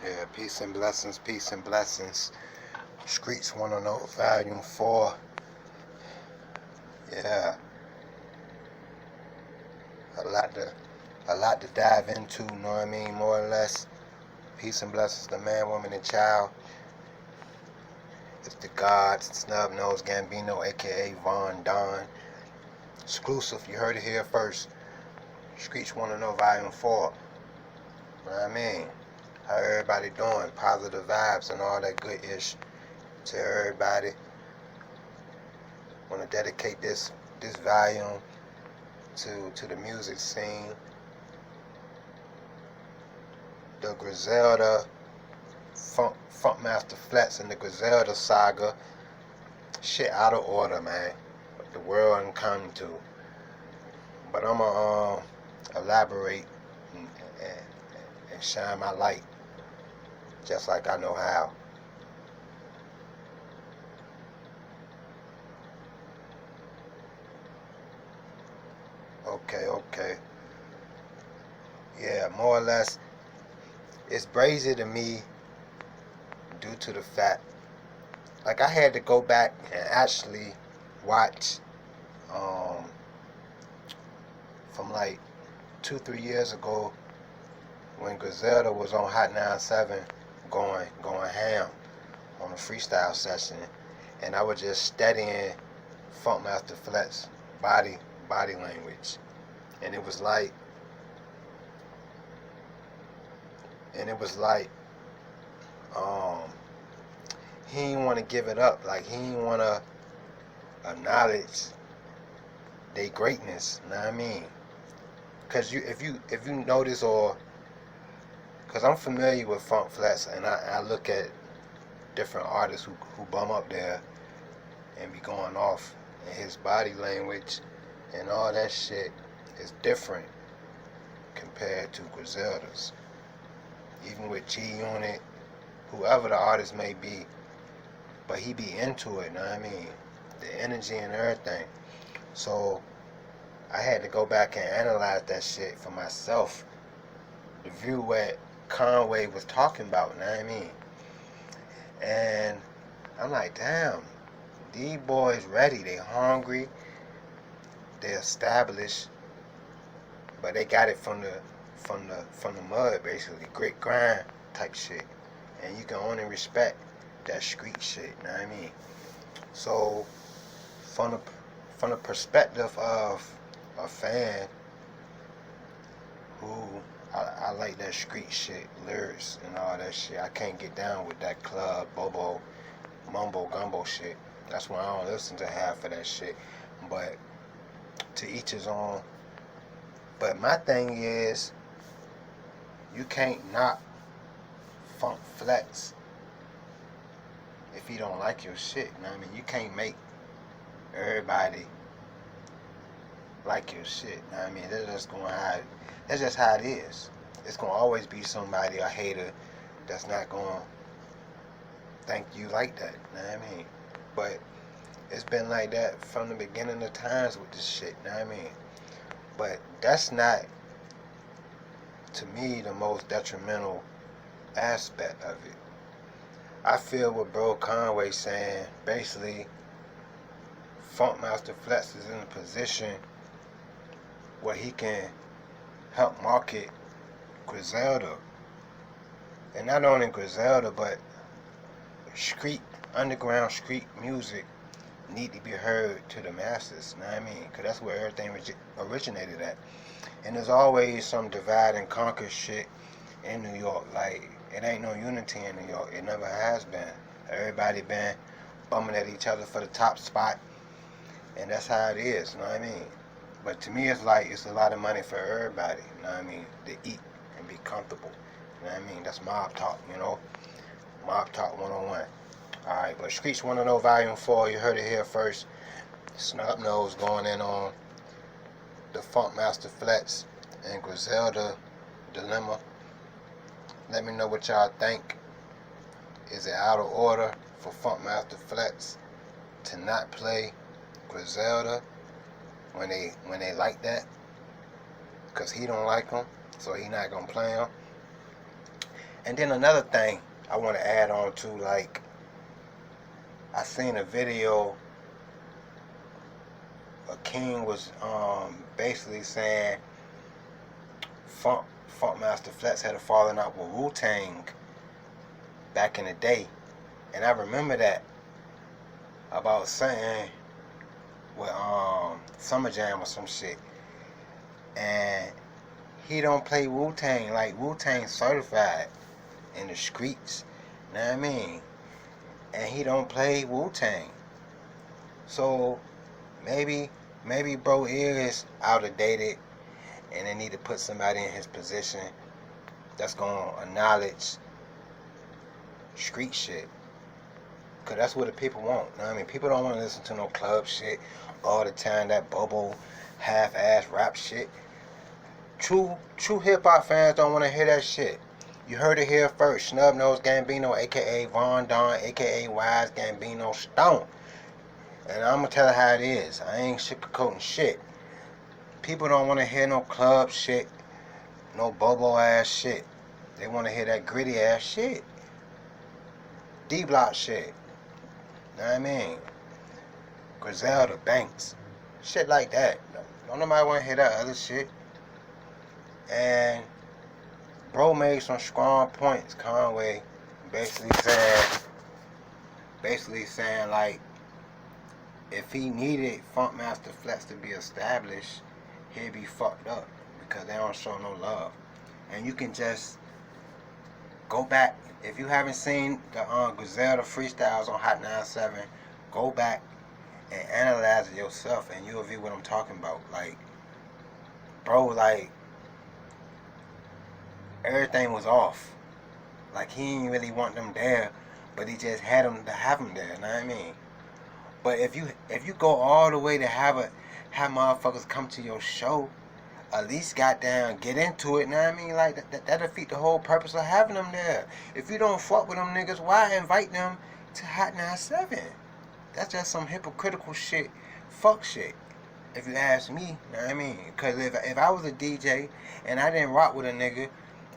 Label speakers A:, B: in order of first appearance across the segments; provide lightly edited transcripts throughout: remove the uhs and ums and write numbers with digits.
A: Yeah, peace and blessings, peace and blessings. Streets Wanna Know, Volume 4. Yeah, a lot to a lot to dive into, know what I mean, more or less. Peace and blessings to man, woman, and child. It's the God, Snub Nose Gambino, aka Von Don. Exclusive, you heard it here first. Streets Wanna Know, Volume 4. Know what I mean? How everybody doing? Positive vibes and all that good ish to everybody. Want to dedicate this volume to the music scene, the Griselda, Funk Master Flex and the Griselda saga. Shit out of order, man. The world I'm coming to. But I'm going to elaborate and shine my light just like I know how. Okay. Yeah, more or less, it's brazy to me due to the fact, like, I had to go back and actually watch from like 2-3 years ago when Griselda was on Hot 97 going ham on a freestyle session, and I was just studying Funk Master Flex body language, and it was like he didn't want to give it up, like he didn't want to acknowledge their greatness, you know what I mean? Because if you notice, or because I'm familiar with Funk Flex, and I look at different artists who bum up there and be going off, and his body language and all that shit is different compared to Griselda's. Even with G Unit, whoever the artist may be, but he be into it, you know what I mean? The energy and everything. So I had to go back and analyze that shit for myself. The view what Conway was talking about, you know what I mean? And I'm like, damn, these boys ready, they hungry, they established, but they got it from the mud, basically, grit grind type shit. And you can only respect that street shit, you know what I mean? So from the perspective of a fan who I like that street shit, lyrics and all that shit. I can't get down with that club, bobo, mumbo gumbo shit. That's why I don't listen to half of that shit. But to each his own. But my thing is, you can't knock Funk Flex if he don't like your shit. You know what I mean? You can't make everybody like your shit. You know what I mean? That's just how it is. It's gonna always be somebody, a hater, that's not gonna think you like that. You know what I mean? But it's been like that from the beginning of times with this shit. You know what I mean? But that's not, to me, the most detrimental aspect of it. I feel what Bro Conway saying, basically, Funk Master Flex is in a position where he can help market Griselda. And not only Griselda, but underground street music need to be heard to the masses, you know what I mean? Because that's where everything originated at. And there's always some divide and conquer shit in New York. Like, it ain't no unity in New York. It never has been. Everybody been bumming at each other for the top spot, and that's how it is, you know what I mean? But to me, it's like, it's a lot of money for everybody, you know what I mean, to eat and be comfortable, you know what I mean? That's mob talk, you know? Mob talk 101. Alright, but Streets Wanna Know Volume 4, you heard it here first. Snub Nose going in on the Funk Master Flex and Griselda dilemma. Let me know what y'all think. Is it out of order for Funk Master Flex to not play Griselda when they like that? Because he don't like them, so he not gonna play them. And then another thing I want to add on to, like, I seen a video. A king was basically saying Funk Master Flex had a falling out with Wu-Tang back in the day, and I remember that about something with Summer Jam or some shit, and he don't play Wu-Tang like Wu-Tang certified in the streets, you know what I mean? And he don't play Wu-Tang, so maybe bro is outdated, and they need to put somebody in his position that's gonna acknowledge street shit. Cause that's what the people want. You know what I mean? People don't want to listen to no club shit all the time. That bubble, half-ass rap shit. True hip hop fans don't want to hear that shit. You heard it here first. Snub Nose Gambino, aka Von Don, aka Wise Gambino Stone. And I'm gonna tell you how it is. I ain't sugarcoating shit. People don't want to hear no club shit, no bobo ass shit. They want to hear that gritty ass shit, D-block shit. Know what I mean? Griselda, Banks, shit like that. Don't nobody want to hear that other shit. And bro made some strong points. Conway basically saying like, if he needed Funk Master Flex to be established, he'd be fucked up because they don't show no love. And you can just go back. If you haven't seen the Griselda freestyles on Hot 97, go back and analyze it yourself, and you'll view what I'm talking about. Like, bro, like, everything was off. Like, he didn't really want them there, but he just had them to have them there. You know what I mean? But if you go all the way to have motherfuckers come to your show, at least goddamn get into it, you know what I mean? Like, that defeat the whole purpose of having them there. If you don't fuck with them niggas, why invite them to Hot 97? That's just some hypocritical shit, fuck shit, if you ask me, you know what I mean? Because if I was a DJ and I didn't rock with a nigga,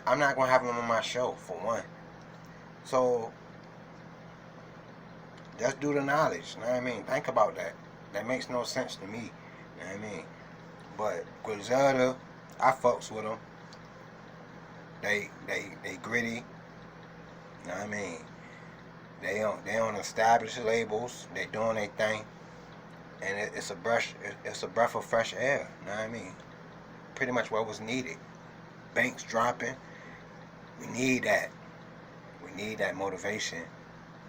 A: I'm not going to have him on my show, for one. So, just do the knowledge, you know what I mean? Think about that. That makes no sense to me, you know what I mean? But Griselda, I fucks with them. They gritty, you know what I mean? They on established labels. They doing their thing, and it's a breath of fresh air. You know what I mean? Pretty much what was needed. Banks dropping. We need that. We need that motivation,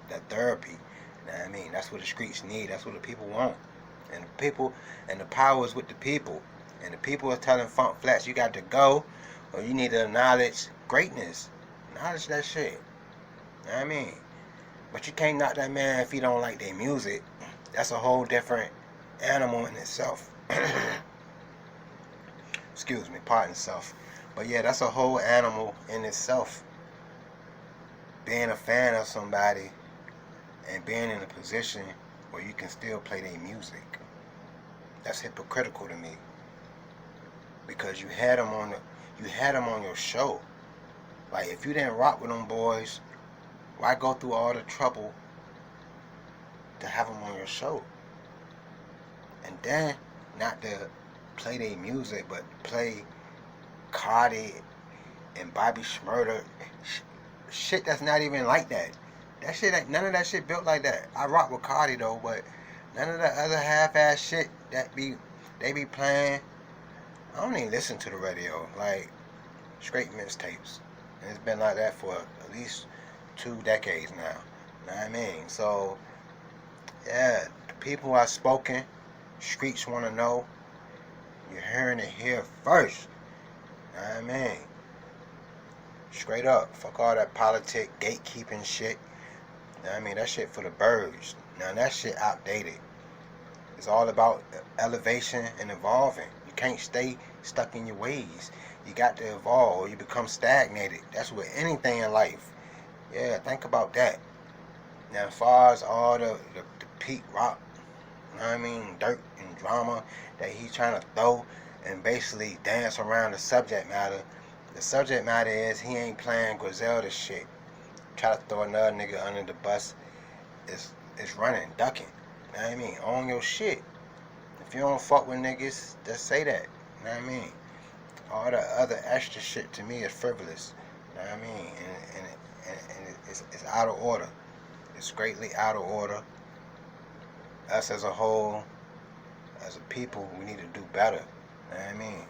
A: that therapy. You know what I mean? That's what the streets need. That's what the people want. And the power is with the people. And the people are telling Funk Flex, you got to go, or you need to acknowledge greatness. Acknowledge that shit. You know what I mean? But you can't knock that man if he don't like their music. That's a whole different animal in itself. Excuse me, pardon self. But yeah, that's a whole animal in itself. Being a fan of somebody and being in a position where you can still play their music. That's hypocritical to me. Because you had them on your show. Like, if you didn't rock with them boys, why go through all the trouble to have them on your show? And then, not to play their music, but play Cardi and Bobby Shmurda, shit that's not even like that. That shit, none of that shit built like that. I rock with Cardi though, but none of the other half-ass shit that they be playing, I don't even listen to the radio. Like, straight mixtapes. And it's been like that for at least 2 decades now. You know what I mean? So, yeah, the people are spoken. Streets want to know. You're hearing it here first. You know what I mean? Straight up. Fuck all that politic, gatekeeping shit. You know what I mean? That shit for the birds. Now, that shit outdated. It's all about elevation and evolving. You can't stay stuck in your ways. You got to evolve or you become stagnated. That's with anything in life. Yeah, think about that. Now, as far as all the peak rock, you know what I mean, dirt and drama that he's trying to throw and basically dance around the subject matter, The subject matter is he ain't playing griselda shit. Try to throw another nigga under the bus. It's running, ducking. You know what I mean? Own your shit. If you don't fuck with niggas, just say that. You know what I mean? All the other extra shit to me is frivolous. You know what I mean? And it's out of order. It's greatly out of order. Us as a whole, as a people, we need to do better. You know what I mean?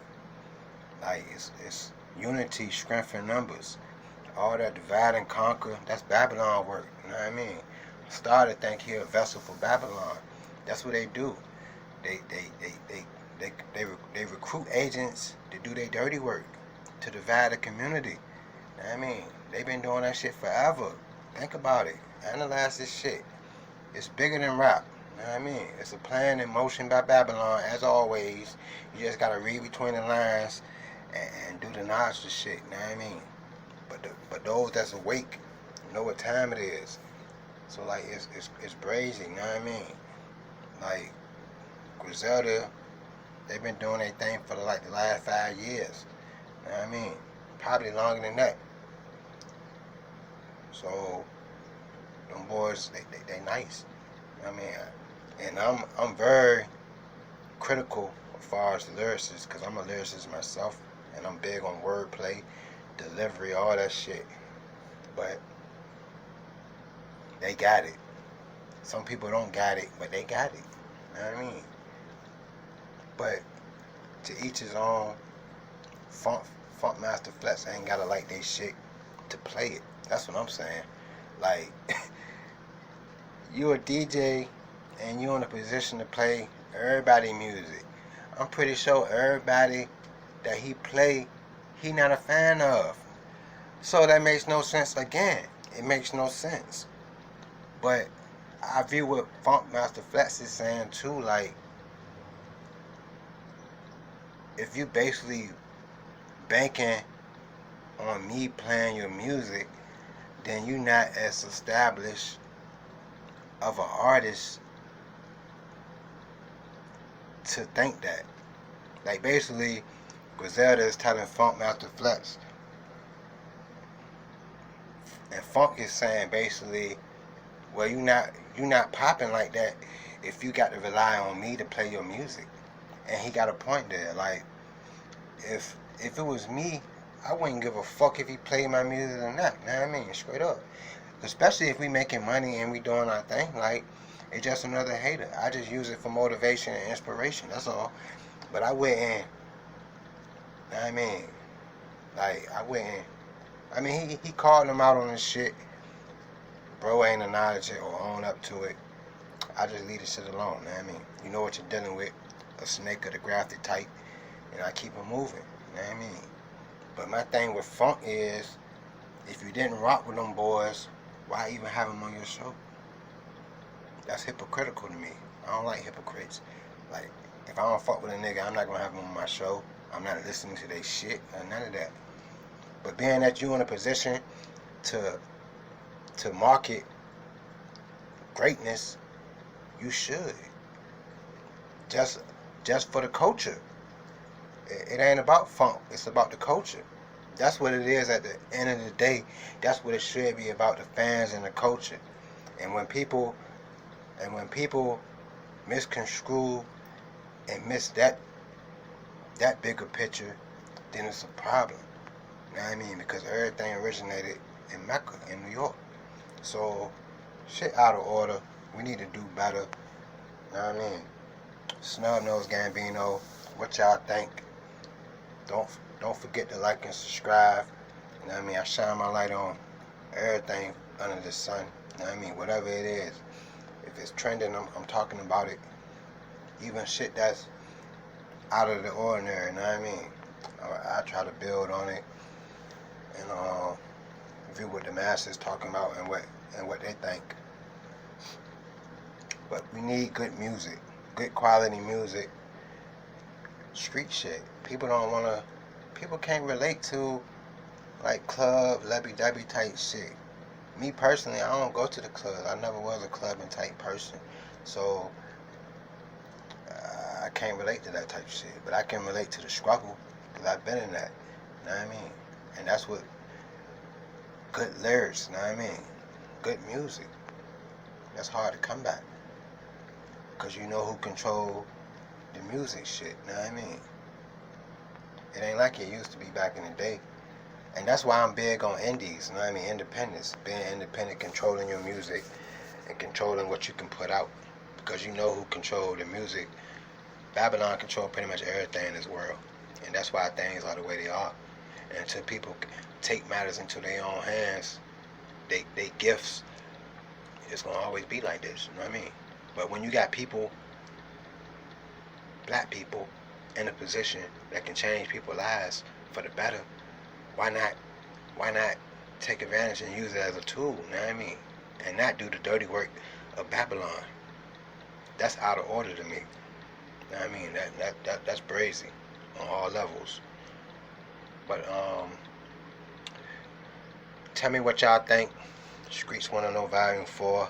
A: Like, it's unity, strength in numbers. All that divide and conquer, that's Babylon work. You know what I mean? Started think he a vessel for Babylon. That's what they do. They recruit agents to do their dirty work, to divide the community. You know what I mean? They've been doing that shit forever. Think about it. Analyze this shit. It's bigger than rap. You know what I mean? It's a plan in motion by Babylon, as always. You just gotta read between the lines and do the knowledge of shit. You know what I mean? But those that's awake know what time it is. So like it's brazy. You know what I mean? Like Griselda, they've been doing their thing for like the last 5 years. You know what I mean? Probably longer than that. So them boys, they nice. You know what I mean? And I'm very critical as far as the lyricists, because I'm a lyricist myself, and I'm big on wordplay, delivery, all that shit. But they got it. Some people don't got it, but they got it. You know what I mean? But to each his own. Funk Master Flex ain't gotta like they shit to play it. That's what I'm saying. Like, you a DJ and you in a position to play everybody music. I'm pretty sure everybody that he play, he not a fan of. So that makes no sense again. It makes no sense. But I view what Funk Master Flex is saying too, like, if you basically banking on me playing your music, then you not as established of an artist to think that. Like, basically, Griselda is telling Funk Master Flex, and Funk is saying basically, well, you not popping like that if you got to rely on me to play your music. And he got a point there. Like, if it was me, I wouldn't give a fuck if he played my music or not. You know what I mean? Straight up. Especially if we making money and we doing our thing. Like, it's just another hater. I just use it for motivation and inspiration. That's all. But I wouldn't. You know what I mean? Like, I wouldn't. I mean, he called him out on this shit. Bro ain't acknowledge it or own up to it. I just leave the shit alone. You know what I mean? You know what you're dealing with. A snake of the grafted type. And I keep it moving. You know what I mean? But my thing with Funk is, if you didn't rock with them boys, why even have them on your show? That's hypocritical to me. I don't like hypocrites. Like, if I don't fuck with a nigga, I'm not gonna have him on my show. I'm not listening to their shit or none of that. But being that you in a position to market greatness, you should. Just for the culture. It ain't about funk. It's about the culture. That's what it is at the end of the day. That's what it should be about, the fans and the culture. And when people misconstrue and miss that bigger picture, then it's a problem. You know what I mean? Because everything originated in Mecca, in New York. So, shit out of order. We need to do better. You know what I mean? Snub Nose Gambino, what y'all think? Don't forget to like and subscribe. You know what I mean? I shine my light on everything under the sun. You know what I mean? Whatever it is. If it's trending, I'm talking about it. Even shit that's out of the ordinary, you know what I mean? I try to build on it and view what the masses talking about and what they think. But we need good music, good quality music, street shit. People can't relate to like club, lovey-dovey type shit. Me personally, I don't go to the club. I never was a clubbing type person. So, I can't relate to that type of shit. But I can relate to the struggle, because I've been in that. You know what I mean? And that's what good lyrics, you know what I mean? Good music. That's hard to come back. Because you know who control the music shit, you know what I mean? It ain't like it used to be back in the day. And that's why I'm big on indies, you know what I mean? Independence. Being independent, controlling your music, and controlling what you can put out. Because you know who control the music. Babylon control pretty much everything in this world. And that's why things are the way they are. And until people take matters into their own hands, they gifts, it's going to always be like this, you know what I mean? But when you got people, black people, in a position that can change people's lives for the better, why not take advantage and use it as a tool, you know what I mean? And not do the dirty work of Babylon. That's out of order to me. You know what I mean? That's brazy on all levels. But tell me what y'all think. Streets Wanna Know Volume 4,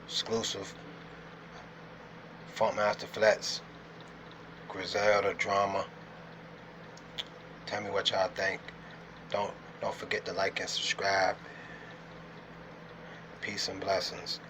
A: exclusive. Funkmaster Flex, Griselda Drama. Tell me what y'all think. Don't forget to like and subscribe. Peace and blessings.